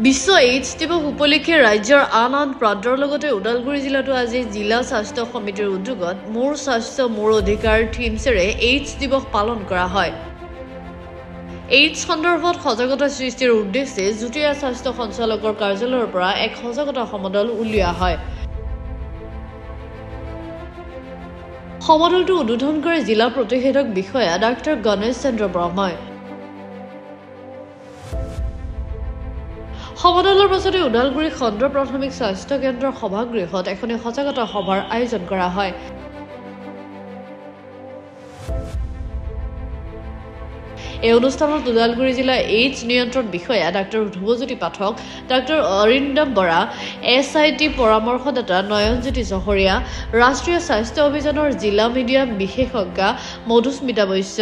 বিশ্ব AIDS দিৱস উপলক্ষে ৰাজ্যৰ আন প্ৰান্তৰ লগতে ওদালগুৰি জিলাতো আজি জিলা স্বাস্থ্য সমিতিৰ উদ্যোগত মোৰ স্বাস্থ্য মোৰ অধিকাৰ থিমছেৰে এইডছ দিৱস পালন কৰা হয়। এইডছ সন্দৰ্ভত সজাগতা সৃষ্টিৰ উদ্দেশ্যে যুটীয়া স্বাস্থ্য সঞ্চালকৰ কাৰ্যালয়ৰ পৰা এক সজাগতা সমদল উলিওৱা হয়। সমদলটো উদ্বোধন কৰে জিলা প্ৰতিষেধক বিষয়া ডাক্তৰ গণেশ চন্দ্ৰ ব্ৰহ্মই। সমদলৰ পাছতে ওদালগুৰি খণ্ড প্ৰাথমিক স্বাস্থ্য কেন্দ্ৰৰ সভাগৃহত এখন সজাগতা সভাৰ আয়োজন কৰা হয়। এই অনুষ্ঠানত ওদালগুৰি জিলা এইডছ নিয়ন্ত্ৰণ বিষয়া ডাক্তৰ ধ্ৰুৱজ্যোতি পাঠক, ডাক্তৰ অৰিন্দম বৰা, SIT পৰামৰ্শদাতা নয়নজ্যোতি চহৰীয়া, ৰাষ্ট্ৰীয় স্বাস্থ্য অভিযানৰ জিলা মিডিয়া বিশেষজ্ঞা মধুস্মিতা বৈশ্য,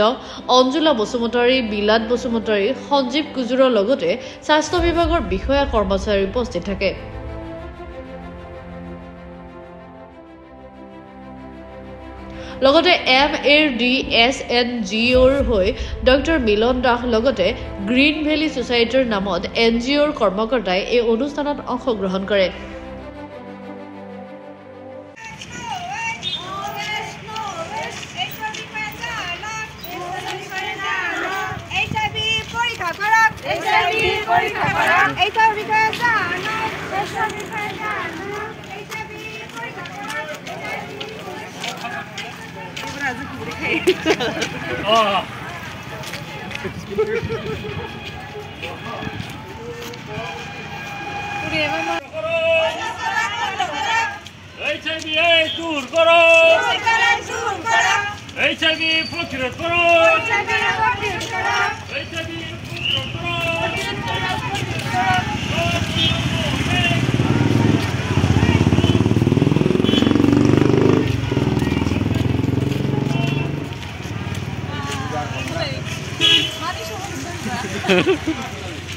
অঞ্জুলা বসুমতাৰী, বিলাত বসুমতাৰী, সঞ্জীৱ কুজুৰৰ লগতে স্বাস্থ্য বিভাগৰ বিষয়া কৰ্মচাৰী উপস্থিত থাকে। লগতে MADSNGOৰ হৈ ডক্টৰ মিলন দাস লগতে গ্ৰীণ ভেলী ছচাইটিৰ নামত NGOৰ কৰ্মকৰ্তাই এই অনুষ্ঠানত অংশগ্ৰহণ কৰে। দূৰ কৰো HIV প্ৰতিৰোধ কৰো HIV